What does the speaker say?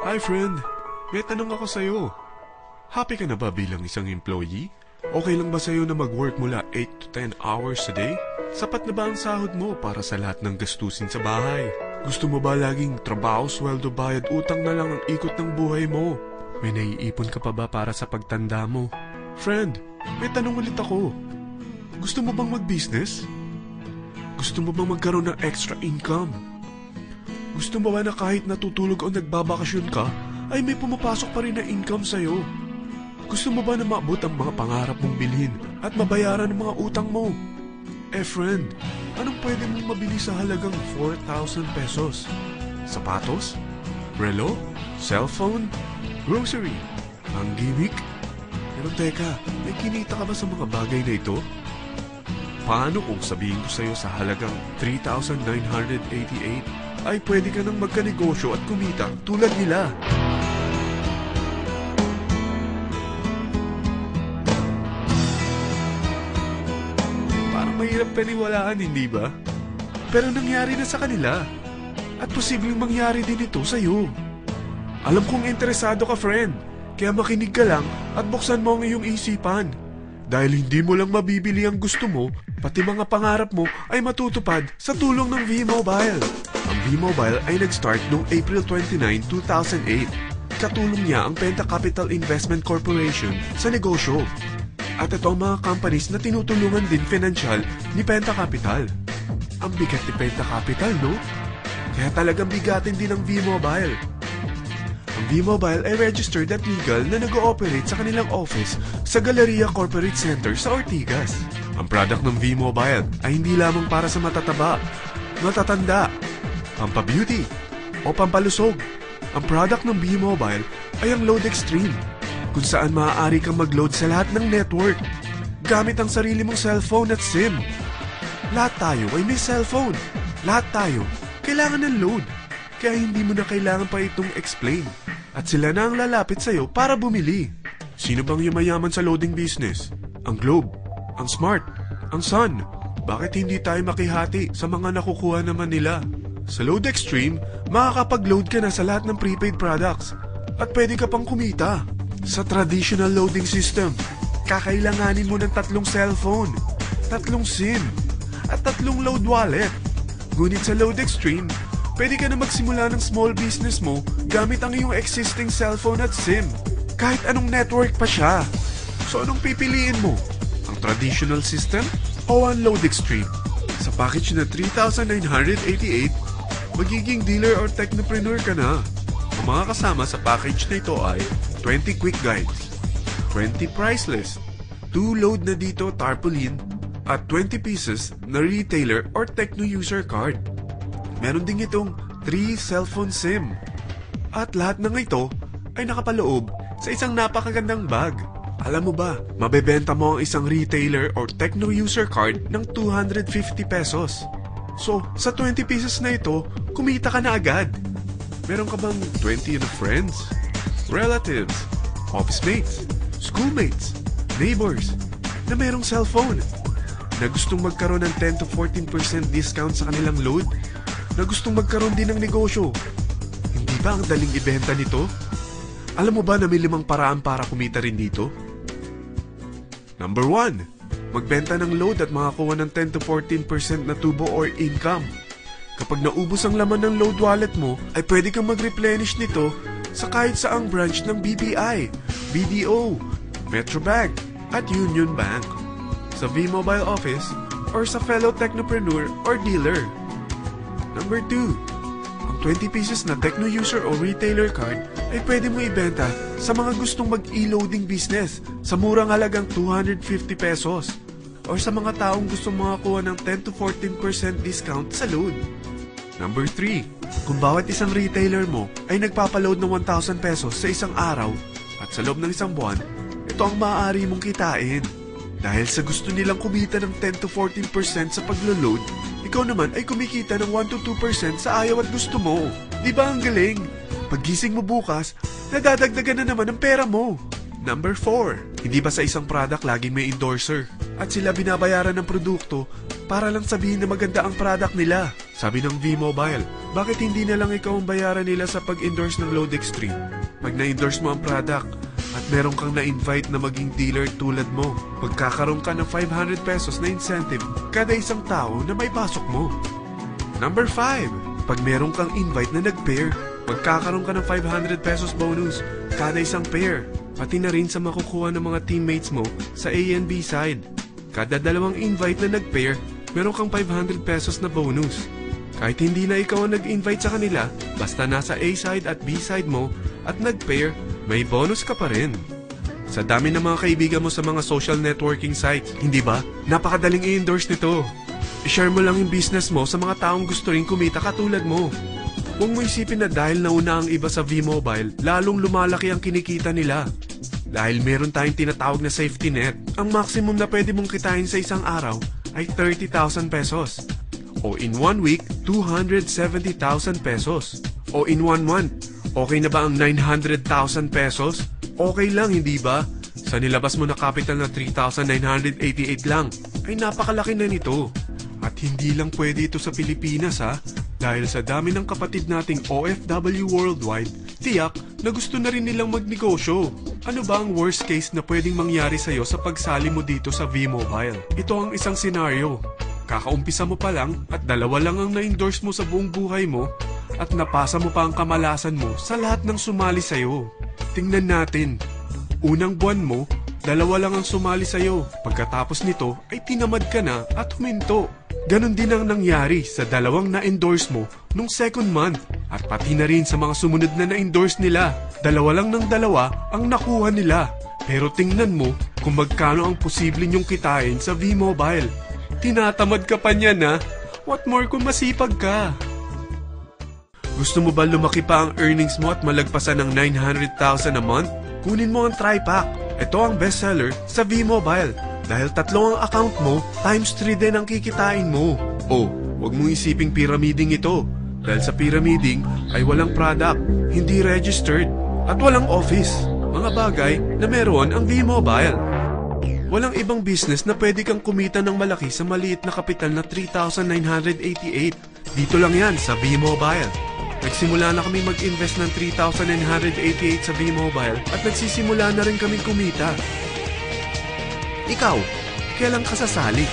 Hi friend, may tanong ako sa'yo. Happy ka na ba bilang isang employee? Okay lang ba sa'yo na mag-work mula 8 to 10 hours a day? Sapat na ba ang sahod mo para sa lahat ng gastusin sa bahay? Gusto mo ba laging trabaho, sweldo, bayad, utang na lang ang ikot ng buhay mo? May naiipon ka pa ba para sa pagtanda mo? Friend, may tanong ulit ako. Gusto mo bang mag-business? Gusto mo bang magkaroon ng extra income? Gusto mo ba na kahit natutulog o nagbabakasyon ka, ay may pumapasok pa rin na income sa'yo? Gusto mo ba na maabot ang mga pangarap mong bilhin at mabayaran ang mga utang mo? Friend, anong pwede mong mabili sa halagang 4,000 pesos? Sapatos? Relo? Cellphone? Grocery? Ang gimmick? Pero teka, may kinita ka ba sa mga bagay na ito? Paano kung sabihin ko sa'yo sa halagang 3,988 ay pwede ka nang magkanegosyo at kumita tulad nila? Parang mahirap paniwalaan, hindi ba? Pero nangyari na sa kanila. At posibleng mangyari din ito sa'yo. Alam kong interesado ka, friend. Kaya makinig ka lang at buksan mo ang iyong isipan. Dahil hindi mo lang mabibili ang gusto mo, pati mga pangarap mo ay matutupad sa tulong ng V-Mobile. Ang V-Mobile ay nag-start noong April 29, 2008. Katulong niya ang Penta Capital Investment Corporation sa negosyo. At ito ang mga companies na tinutulungan din financial ni Penta Capital. Ang bigat ni Penta Capital, no? Kaya talagang bigatin din ang V-Mobile. Ang V-Mobile ay registered at legal na nag-ooperate sa kanilang office sa Galleria Corporate Center sa Ortigas. Ang product ng V-Mobile ay hindi lamang para sa matataba, matatanda, pampabeauty o pampalusog. Ang product ng V-Mobile ay ang Load Extreme, kung saan maaari kang mag-load sa lahat ng network gamit ang sarili mong cellphone at SIM. Lahat tayo ay may cellphone. Lahat tayo kailangan ng load. Kaya hindi mo na kailangan pa itong explain. At sila na ang lalapit sa'yo para bumili. Sino bang yumayaman sa loading business? Ang Globe, ang Smart, ang Sun. Bakit hindi tayo makihati sa mga nakukuha naman nila? Sa Load Extreme, makakapag-load ka na sa lahat ng prepaid products. At pwede ka pang kumita. Sa traditional loading system, kakailanganin mo ng 3 cellphone, 3 SIM, at 3 load wallet. Ngunit sa Load Extreme, pwede ka na magsimula ng small business mo gamit ang iyong existing cellphone at SIM. Kahit anong network pa siya. So anong pipiliin mo? Ang traditional system o ang Load Extreme? Sa package na 3,988, magiging dealer or technopreneur ka na. Ang mga kasama sa package na ito ay 20 quick guides, 20 price list, 2 load na dito tarpaulin, at 20 pieces na retailer or techno user card. Meron din itong 3 cellphone SIM. At lahat ng ito ay nakapaloob sa isang napakagandang bag. Alam mo ba, mabebenta mo ang isang retailer or techno user card ng 250 pesos. So, sa 20 pieces na ito, kumita ka na agad. Meron ka bang 20 na friends, relatives, office mates, schoolmates, neighbors na merong cellphone? Na gustong magkaroon ng 10 to 14% discount sa kanilang load? Na gustong magkaroon din ng negosyo? Hindi ba ang daling ibenta nito? Alam mo ba na may 5 paraan para kumita rin dito? Number 1, magbenta ng load at makakuha ng 10 to 14% na tubo or income. Kapag naubos ang laman ng load wallet mo, ay pwede kang mag-replenish nito sa kahit saang branch ng BPI, BDO, Metrobank, at Union Bank, sa V-Mobile office, or sa fellow technopreneur or dealer. Number 2, ang 20 pieces na techno user o retailer card ay pwede mo ibenta sa mga gustong mag-e-loading business sa murang halagang 250 pesos or sa mga taong gustong makakuha ng 10 to 14% discount sa load. Number 3, kung bawat isang retailer mo ay nagpapaload ng 1,000 pesos sa isang araw at sa loob ng isang buwan, ito ang maaari mong kitain. Dahil sa gusto nilang kumita ng 10 to 14% sa paglo-load, ikaw naman ay kumikita ng 1 to 2% sa ayaw at gusto mo. Di ba ang galing? Paggising mo bukas, nadadagdagan na naman ang pera mo. Number 4, hindi ba sa isang product laging may endorser? At sila binabayaran ng produkto para lang sabihin na maganda ang product nila. Sabi ng V-Mobile, bakit hindi na lang ikaw ang bayaran nila sa pag-endorse ng Lode Extreme? Pag na-endorse mo ang product at meron kang na-invite na maging dealer tulad mo, magkakaroon ka ng 500 pesos na incentive kada isang tao na may pasok mo. Number 5, pag meron kang invite na nag-pair, magkakaroon ka ng 500 pesos bonus kada isang pair, pati na rin sa makukuha ng mga teammates mo sa A and B side. Kada dalawang invite na nag-pair, meron kang 500 pesos na bonus. Kahit hindi na ikaw ang nag-invite sa kanila, basta nasa A side at B side mo at nag-pair, may bonus ka pa rin. Sa dami ng mga kaibigan mo sa mga social networking sites, hindi ba? Napakadaling i-endorse nito. I-share mo lang yung business mo sa mga taong gusto rin kumita katulad mo. Huwag mo isipin na dahil nauna ang iba sa V-Mobile, lalong lumalaki ang kinikita nila. Dahil meron tayong tinatawag na safety net, ang maximum na pwede mong kitain sa isang araw ay 30,000 pesos. O in 1 week, 270,000 pesos. O in 1 month, okay na ba ang 900,000 pesos? Okay lang, hindi ba? Sa nilabas mo na capital na 3,988 lang, ay napakalaki na nito. At hindi lang pwede ito sa Pilipinas ha, dahil sa dami ng kapatid nating OFW worldwide, tiyak na gusto na rin nilang magnegosyo. Ano ba ang worst case na pwedeng mangyari sa'yo sa pagsali mo dito sa V-Mobile? Ito ang isang senaryo. Kakaumpisa mo pa lang at 2 lang ang na-endorse mo sa buong buhay mo at napasa mo pa ang kamalasan mo sa lahat ng sumali sa'yo. Tingnan natin. Unang buwan mo, 2 lang ang sumali sa'yo. Pagkatapos nito ay tinamad ka na at huminto. Ganon din ang nangyari sa 2 na-endorse mo nung second month at pati na rin sa mga sumunod na na-endorse nila. 2 lang ng 2 ang nakuha nila. Pero tingnan mo kung magkano ang posible nyong kitain sa V-Mobile. Tinatamad ka pa niyan ha? What more kung masipag ka? Gusto mo ba lumaki pa ang earnings mo at malagpasan ng 900,000 a month? Kunin mo ang TriPack. Ito ang bestseller sa V-Mobile. Dahil 3 ang account mo, times 3 din ang kikitain mo. O, huwag mong isiping pyramiding ito. Dahil sa pyramiding ay walang product, hindi registered, at walang office. Mga bagay na meron ang V-Mobile. Walang ibang business na pwede kang kumita ng malaki sa maliit na kapital na 3,988. Dito lang yan sa V-Mobile. Nagsimula na kami mag-invest ng 3,988 sa V-Mobile at nagsisimula na rin kami kumita. Ikaw, kailan ka sasali?